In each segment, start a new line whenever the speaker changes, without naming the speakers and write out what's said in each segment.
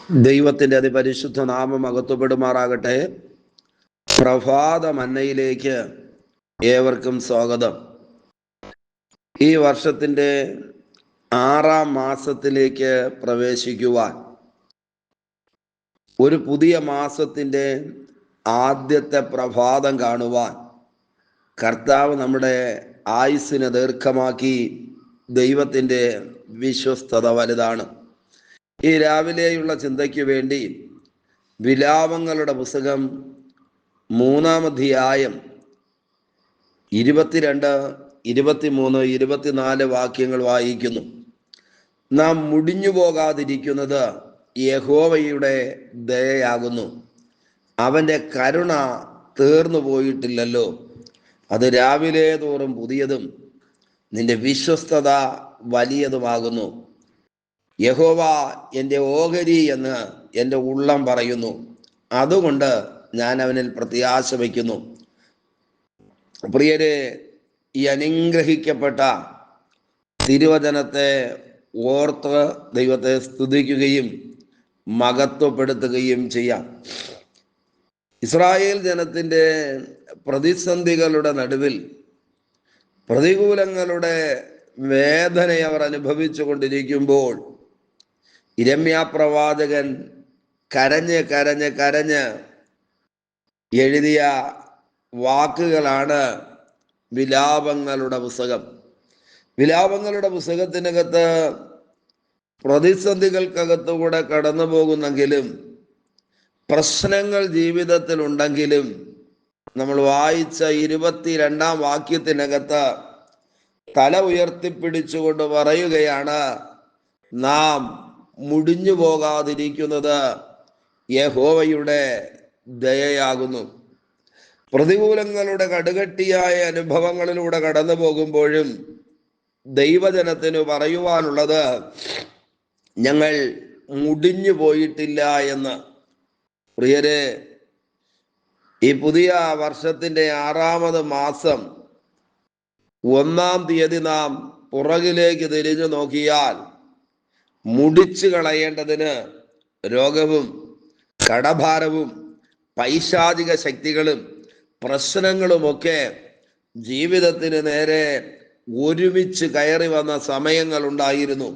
ദൈവത്തിൻ്റെ അതിപരിശുദ്ധ നാമം മഹത്വപ്പെടുമാറാകട്ടെ. പ്രഭാത മന്നയിലേക്ക് ഏവർക്കും സ്വാഗതം. ഈ വർഷത്തിൻ്റെ 6ാം മാസത്തിലേക്ക് പ്രവേശിക്കുവാൻ, ഒരു പുതിയ മാസത്തിൻ്റെ ആദ്യത്തെ പ്രഭാതം കാണുവാൻ കർത്താവ് നമ്മുടെ ആയുസ്സിനെ ദീർഘമാക്കി. ദൈവത്തിൻ്റെ വിശ്വസ്തത വലുതാണ്. ഈ രാവിലെയുള്ള ചിന്തയ്ക്ക് വേണ്ടി വിലാപങ്ങളുടെ പുസ്തകം 3-ാം അധ്യായം 22, 23, 24 വാക്യങ്ങൾ വായിക്കുന്നു. നാം മുടിഞ്ഞു പോകാതിരിക്കുന്നത് യഹോവയുടെ ദയയാകുന്നു. അവൻ്റെ കരുണ തീർന്നു പോയിട്ടില്ലല്ലോ. അത് രാവിലെ തോറും പുതിയതും നിന്റെ വിശ്വസ്തത വലിയതുമാകുന്നു. യഹോവ എൻ്റെ ഓഹരി എന്ന് എൻ്റെ ഉള്ളം പറയുന്നു. അതുകൊണ്ട് ഞാൻ അവനിൽ പ്രത്യാശ വയ്ക്കുന്നു. പ്രിയരെ, ഈ അനുഗ്രഹിക്കപ്പെട്ട തിരുവചനത്തെ ഓർത്ത് ദൈവത്തെ സ്തുതിക്കുകയും മഹത്വപ്പെടുത്തുകയും ചെയ്യാം. ഇസ്രായേൽ ജനത്തിൻ്റെ പ്രതിസന്ധികളുടെ നടുവിൽ, പ്രതികൂലങ്ങളുടെ വേദന അവർ അനുഭവിച്ചു കൊണ്ടിരിക്കുമ്പോൾ യിരെമ്യാ പ്രവാചകൻ കരഞ്ഞ് കരഞ്ഞ് കരഞ്ഞ് എഴുതിയ വാക്കുകളാണ് വിലാപങ്ങളുടെ പുസ്തകം. വിലാപങ്ങളുടെ പുസ്തകത്തിനകത്ത് പ്രതിസന്ധികൾക്കകത്തുകൂടെ കടന്നു പോകുന്നെങ്കിലും, പ്രശ്നങ്ങൾ ജീവിതത്തിൽ ഉണ്ടെങ്കിലും, നമ്മൾ വായിച്ച 22-ാം വാക്യത്തിനകത്ത് തല ഉയർത്തിപ്പിടിച്ചുകൊണ്ട് പറയുകയാണ്, നാം മുടിഞ്ഞു പോകാതിരിക്കുന്നത് യഹോവയുടെ ദയയാകുന്നു. പ്രതികൂലങ്ങളുടെ കടുകട്ടിയായ അനുഭവങ്ങളിലൂടെ കടന്നു പോകുമ്പോഴും ദൈവജനത്തിന് പറയുവാനുള്ളത്, ഞങ്ങൾ മുടിഞ്ഞു പോയിട്ടില്ല എന്ന്. പ്രിയരെ, ഈ പുതിയ വർഷത്തിൻ്റെ 6ാമത് മാസം 1-ാം തീയതി നാം പുറകിലേക്ക് തിരിഞ്ഞു നോക്കിയാൽ, മുടിച്ചു കളയേണ്ടതിന് രോഗവും കടഭാരവും പൈശാചിക ശക്തികളും പ്രശ്നങ്ങളുമൊക്കെ ജീവിതത്തിന് നേരെ ഒരുമിച്ച് കയറി വന്ന സമയങ്ങൾ ഉണ്ടായിരുന്നു.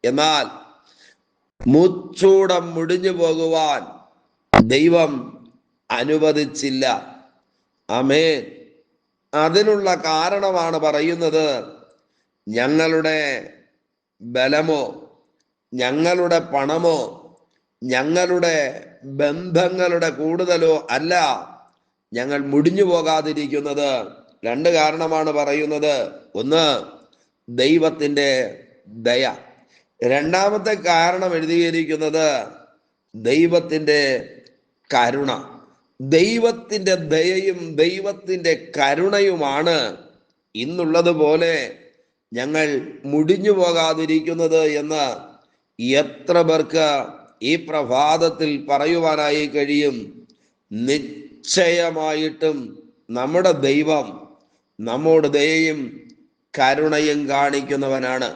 എന്നാൽ മുച്ചൂടം മുടിഞ്ഞു പോകുവാൻ ദൈവം അനുവദിച്ചില്ല. ആമേൻ. അതിനുള്ള കാരണമാണ് പറയുന്നത്, ഞങ്ങളുടെ ബലമോ ഞങ്ങളുടെ പണമോ ഞങ്ങളുടെ ബന്ധങ്ങളുടെ കൂടുതലോ അല്ല ഞങ്ങൾ മുടിഞ്ഞു പോകാതിരിക്കുന്നത്. 2 കാരണമാണ് പറയുന്നത്. ഒന്ന്, ദൈവത്തിൻ്റെ ദയ. 2ാമത്തെ കാരണം എഴുതിയിരിക്കുന്നത് ദൈവത്തിൻ്റെ കരുണ. ദൈവത്തിൻ്റെ ദയയും ദൈവത്തിൻ്റെ കരുണയുമാണ് ഇന്നുള്ളതുപോലെ ഞങ്ങൾ മുടിഞ്ഞു പോകാതിരിക്കുന്നത് എന്ന് എത്ര പേർക്ക് ഈ പ്രഭാതത്തിൽ പറയുവാനായി കഴിയും? നിശ്ചയമായിട്ടും നമ്മുടെ ദൈവം നമ്മോട് ദയയും കരുണയും കാണിക്കുന്നവനാണ്.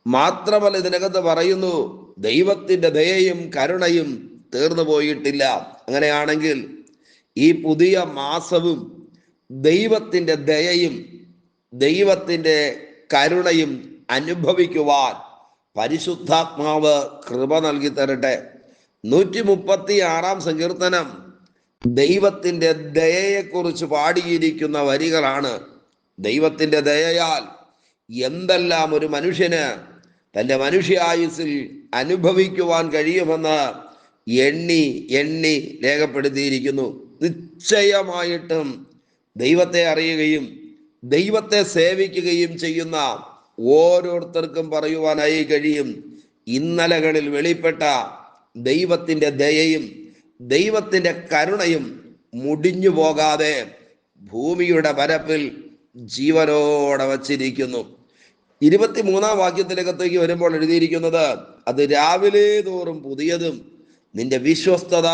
മാത്രമല്ല, ഇതിനകത്ത് പറയുന്നു, ദൈവത്തിൻ്റെ ദയയും കരുണയും തീർന്നു പോയിട്ടില്ല. അങ്ങനെയാണെങ്കിൽ ഈ പുതിയ മാസവും ദൈവത്തിൻ്റെ ദയയും ദൈവത്തിൻ്റെ കരുണയും അനുഭവിക്കുവാൻ പരിശുദ്ധാത്മാവ് കൃപ നൽകി തരട്ടെ. 136-ാം സങ്കീർത്തനം ദൈവത്തിൻ്റെ ദയയെക്കുറിച്ച് പാടിയിരിക്കുന്ന വരികളാണ്. ദൈവത്തിൻ്റെ ദയയാൽ എന്തെല്ലാം ഒരു മനുഷ്യന് തൻ്റെ മനുഷ്യായുസ്സിൽ അനുഭവിക്കുവാൻ കഴിയുമെന്ന് എണ്ണി എണ്ണി രേഖപ്പെടുത്തിയിരിക്കുന്നു. നിശ്ചയമായിട്ടും ദൈവത്തെ അറിയുകയും ദൈവത്തെ സേവിക്കുകയും ചെയ്യുന്ന ഓരോരുത്തർക്കും പറയുവാനായി കഴിയും, ഇന്നലകളിൽ വെളിപ്പെട്ട ദൈവത്തിൻ്റെ ദയയും ദൈവത്തിൻ്റെ കരുണയും മുടിഞ്ഞു പോകാതെ ഭൂമിയുടെ പരപ്പിൽ ജീവനോടെ വച്ചിരിക്കുന്നു. 23-ാം വാക്യത്തിനകത്തേക്ക് വരുമ്പോൾ എഴുതിയിരിക്കുന്നത്, അത് രാവിലെ തോറും പുതിയതും നിന്റെ വിശ്വസ്തത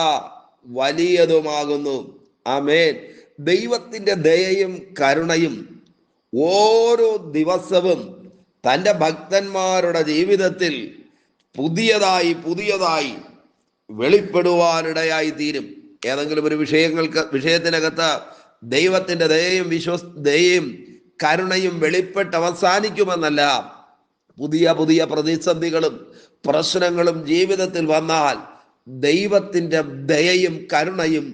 വലിയതുമാകുന്നു. ആമേൻ. ദൈവത്തിൻ്റെ ദയയും കരുണയും ഓരോ ദിവസവും തൻ്റെ ഭക്തന്മാരുടെ ജീവിതത്തിൽ പുതിയതായി വെളിപ്പെടുവാനിടയായി തീരും. ഏതെങ്കിലും ഒരു വിഷയത്തിനകത്ത് ദൈവത്തിന്റെ ദയയും കരുണയും വെളിപ്പെട്ട് അവസാനിക്കുമെന്നല്ല. പുതിയ പുതിയ പ്രതിസന്ധികളും പ്രശ്നങ്ങളും ജീവിതത്തിൽ വന്നാൽ ദൈവത്തിന്റെ ദയയും കരുണയും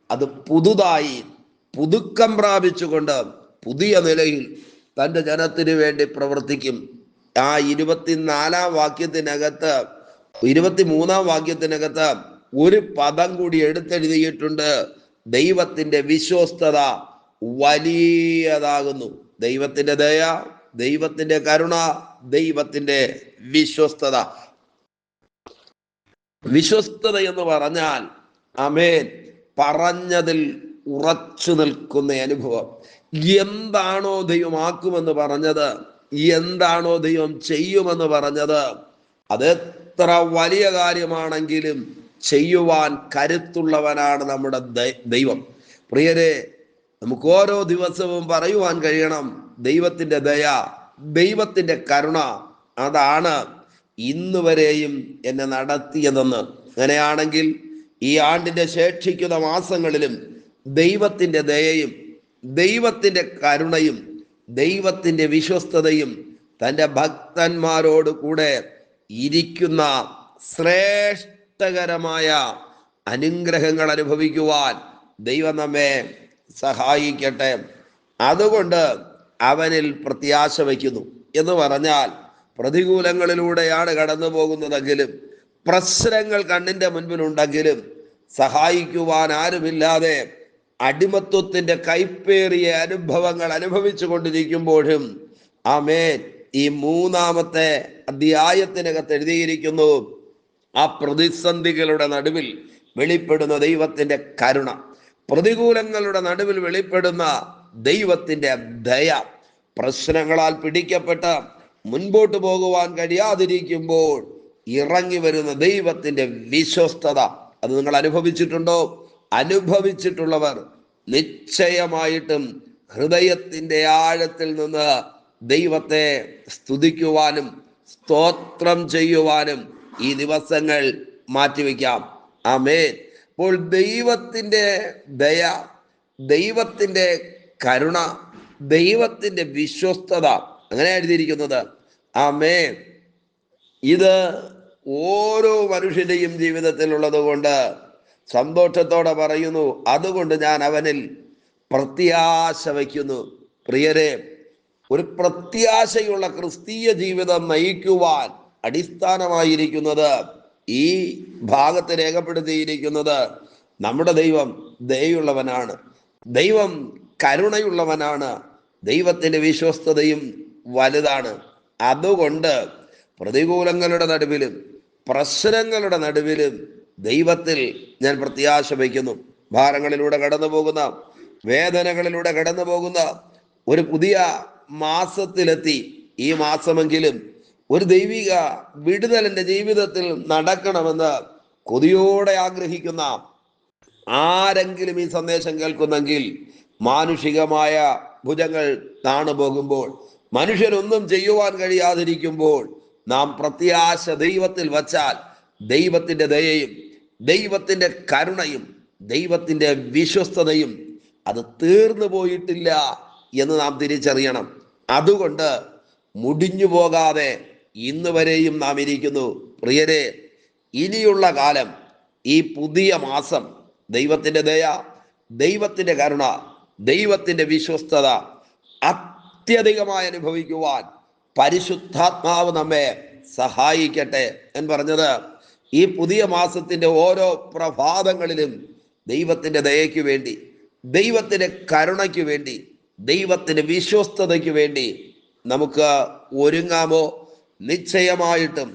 അത് പുതുതായി പുതുക്കം പ്രാപിച്ചുകൊണ്ട് പുതിയ നിലയിൽ തൻ്റെ ജനത്തിനു വേണ്ടി പ്രവർത്തിക്കും. ആ 23-ാം വാക്യത്തിനകത്ത് ഒരു പദം കൂടി എടുത്തെഴുതിയിട്ടുണ്ട്. ദൈവത്തിന്റെ വിശ്വസ്തത വലിയതാകുന്നു. ദൈവത്തിന്റെ ദയ, ദൈവത്തിന്റെ കരുണ, ദൈവത്തിന്റെ വിശ്വസ്തത. വിശ്വസ്തത എന്ന് പറഞ്ഞാൽ ആമേൻ, പറഞ്ഞതിൽ ഉറച്ചു നിൽക്കുന്ന അനുഭവം. എന്താണോ ദൈവം ആക്കുമെന്ന് പറഞ്ഞത്, എന്താണോ ദൈവം ചെയ്യുമെന്ന് പറഞ്ഞത്, അതെത്ര വലിയ കാര്യമാണെങ്കിലും ചെയ്യുവാൻ കരുത്തുള്ളവനാണ് നമ്മുടെ ദൈവം. പ്രിയരെ, നമുക്ക് ഓരോ ദിവസവും പറയുവാൻ കഴിയണം, ദൈവത്തിന്റെ ദയ, ദൈവത്തിന്റെ കരുണ അതാണ് ഇന്ന് വരെയും എന്നെ നടത്തിയതെന്ന്. അങ്ങനെയാണെങ്കിൽ ഈ ആണ്ടിന്റെ ശേഷിക്കുന്ന മാസങ്ങളിലും ദൈവത്തിന്റെ ദയയും ദൈവത്തിന്റെ കരുണയും ദൈവത്തിന്റെ വിശ്വസ്തതയും തൻ്റെ ഭക്തന്മാരോട് കൂടെ ഇരിക്കുന്ന ശ്രേഷ്ഠകരമായ അനുഗ്രഹങ്ങൾ അനുഭവിക്കുവാൻ ദൈവം നമ്മെ സഹായിക്കട്ടെ. അതുകൊണ്ട് അവനിൽ പ്രത്യാശ വയ്ക്കുന്നു എന്ന് പറഞ്ഞാൽ, പ്രതികൂലങ്ങളിലൂടെയാണ് കടന്നു പോകുന്നതെങ്കിലും, പ്രശ്നങ്ങൾ കണ്ണിന്റെ മുൻപിലുണ്ടെങ്കിലും, സഹായിക്കുവാൻ ആരുമില്ലാതെ അടിമത്വത്തിന്റെ കൈപ്പേറിയ അനുഭവങ്ങൾ അനുഭവിച്ചു കൊണ്ടിരിക്കുമ്പോഴും ആമേൻ, ഈ 3-ാമത്തെ അധ്യായത്തിനകത്ത് എഴുതിയിരിക്കുന്നു, ആ പ്രതിസന്ധികളുടെ നടുവിൽ വെളിപ്പെടുന്ന ദൈവത്തിന്റെ കരുണ, പ്രതികൂലങ്ങളുടെ നടുവിൽ വെളിപ്പെടുന്ന ദൈവത്തിന്റെ ദയ, പ്രശ്നങ്ങളാൽ പിടിക്കപ്പെട്ട് മുൻപോട്ട് പോകുവാൻ കഴിയാതിരിക്കുമ്പോൾ ഇറങ്ങി വരുന്ന ദൈവത്തിന്റെ വിശ്വസ്തത. അത് നിങ്ങൾ അനുഭവിച്ചിട്ടുണ്ടോ? അനുഭവിച്ചിട്ടുള്ളവർ നിശ്ചയമായിട്ടും ഹൃദയത്തിന്റെ ആഴത്തിൽ നിന്ന് ദൈവത്തെ സ്തുതിക്കുവാനും സ്തോത്രം ചെയ്യുവാനും ഈ ദിവസങ്ങൾ മാറ്റിവെക്കാം. ആമേൻ. അപ്പോൾ ദൈവത്തിന്റെ ദയ, ദൈവത്തിന്റെ കരുണ, ദൈവത്തിന്റെ വിശ്വസ്തത, അങ്ങനെ എഴുതിയിരിക്കുന്നത്. ആമേൻ. ഇത് ഓരോ മനുഷ്യന്റെയും ജീവിതത്തിൽ ഉള്ളത് കൊണ്ട് സന്തോഷത്തോടെ പറയുന്നു, അതുകൊണ്ട് ഞാൻ അവനിൽ പ്രത്യാശ വയ്ക്കുന്നു. പ്രിയരെ, ഒരു പ്രത്യാശയുള്ള ക്രിസ്തീയ ജീവിതം നയിക്കുവാൻ അടിസ്ഥാനമായിരിക്കുന്നത്, ഈ ഭാഗത്ത് രേഖപ്പെടുത്തിയിരിക്കുന്നത്, നമ്മുടെ ദൈവം ദയയുള്ളവനാണ്, ദൈവം കരുണയുള്ളവനാണ്, ദൈവത്തിന്റെ വിശ്വസ്തതയും വലുതാണ്. അതുകൊണ്ട് പ്രതികൂലങ്ങളുടെ നടുവിലും പ്രശ്നങ്ങളുടെ നടുവിലും ദൈവത്തിൽ ഞാൻ പ്രത്യാശ വയ്ക്കുന്നു. ഭാരങ്ങളിലൂടെ കടന്നു പോകുന്ന, വേദനകളിലൂടെ കടന്നു പോകുന്ന ഒരു പുതിയ മാസത്തിലെത്തി. ഈ മാസമെങ്കിലും ഒരു ദൈവിക വിടുതൽ എൻ്റെ ജീവിതത്തിൽ നടക്കണമെന്ന് കൊതിയോടെ ആഗ്രഹിക്കുന്ന ആരെങ്കിലും ഈ സന്ദേശം കേൾക്കുന്നെങ്കിൽ, മാനുഷികമായ ഭുജങ്ങൾ താണു പോകുമ്പോൾ, മനുഷ്യരൊന്നും ചെയ്യുവാൻ കഴിയാതിരിക്കുമ്പോൾ നാം പ്രത്യാശ ദൈവത്തിൽ വച്ചാൽ, ദൈവത്തിന്റെ ദയയും ദൈവത്തിന്റെ കരുണയും ദൈവത്തിന്റെ വിശ്വസ്തതയും അത് തീർന്നു പോയിട്ടില്ല എന്ന് നാം തിരിച്ചറിയണം. അതുകൊണ്ട് മുടിഞ്ഞു പോകാതെ ഇന്ന് വരെയും നാം ഇരിക്കുന്നു. പ്രിയരെ, ഇനിയുള്ള കാലം, ഈ പുതിയ മാസം ദൈവത്തിന്റെ ദയ, ദൈവത്തിന്റെ കരുണ, ദൈവത്തിന്റെ വിശ്വസ്തത അത്യധികമായി അനുഭവിക്കുവാൻ പരിശുദ്ധാത്മാവ് നമ്മെ സഹായിക്കട്ടെ എന്ന് പറഞ്ഞത്. ഈ പുതിയ മാസത്തിന്റെ ഓരോ പ്രഭാതങ്ങളിലും ദൈവത്തിന്റെ ദയയ്ക്ക് വേണ്ടി, ദൈവത്തിന്റെ കരുണയ്ക്ക് വേണ്ടി, ദൈവത്തിന്റെ വിശ്വസ്തതയ്ക്ക് വേണ്ടി നമുക്ക് ഒരുങ്ങാമോ? നിശ്ചയമായിട്ടും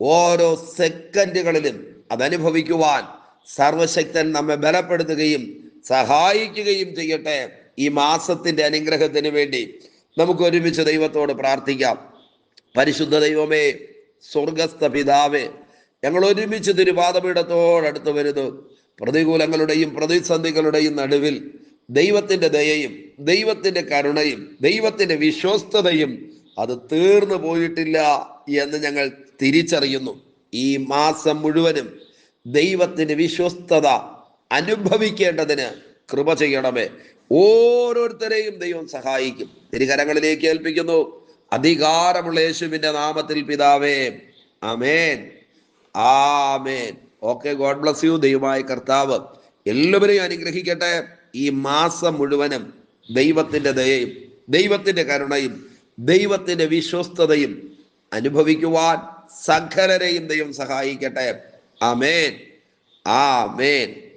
ഓരോ സെക്കൻഡുകളിലും അതനുഭവിക്കുവാൻ സർവശക്തൻ നമ്മെ ബലപ്പെടുത്തുകയും സഹായിക്കുകയും ചെയ്യട്ടെ. ഈ മാസത്തിന്റെ അനുഗ്രഹത്തിന് വേണ്ടി നമുക്ക് ഒരുമിച്ച് ദൈവത്തോട് പ്രാർത്ഥിക്കാം. പരിശുദ്ധ ദൈവമേ, സ്വർഗസ്ഥ പിതാവേ, ഞങ്ങൾ ഒരുമിച്ച് തിരുപാദപീഠത്തോടടുത്ത് വരുന്നു. പ്രതികൂലങ്ങളുടെയും പ്രതിസന്ധികളുടെയും നടുവിൽ ദൈവത്തിന്റെ ദയയും ദൈവത്തിന്റെ കരുണയും ദൈവത്തിന്റെ വിശ്വസ്തതയും അത് തീർന്നു പോയിട്ടില്ല എന്ന് ഞങ്ങൾ തിരിച്ചറിയുന്നു. ഈ മാസം മുഴുവനും ദൈവത്തിന് വിശ്വസ്തത അനുഭവിക്കേണ്ടതിന് കൃപ ചെയ്യണമേ. ഓരോരുത്തരെയും ദൈവം സഹായിക്കും. തിരുകരങ്ങളിലേക്ക് ഏൽപ്പിക്കുന്നു. അധികാരമുള്ള യേശുവിന്റെ നാമത്തിൽ പിതാവേ, ആമേൻ, ആമേൻ. Okay, God bless you. ദൈവമായ കർത്താവ് എല്ലാവരെയും അനുഗ്രഹിക്കട്ടെ. ഈ മാസം മുഴുവനും ദൈവത്തിന്റെ ദയയും ദൈവത്തിന്റെ കരുണയും ദൈവത്തിന്റെ വിശ്വസ്തതയും അനുഭവിക്കുവാൻ സകലരെയും ദൈവം സഹായിക്കട്ടെ. ആമേൻ, ആമേൻ.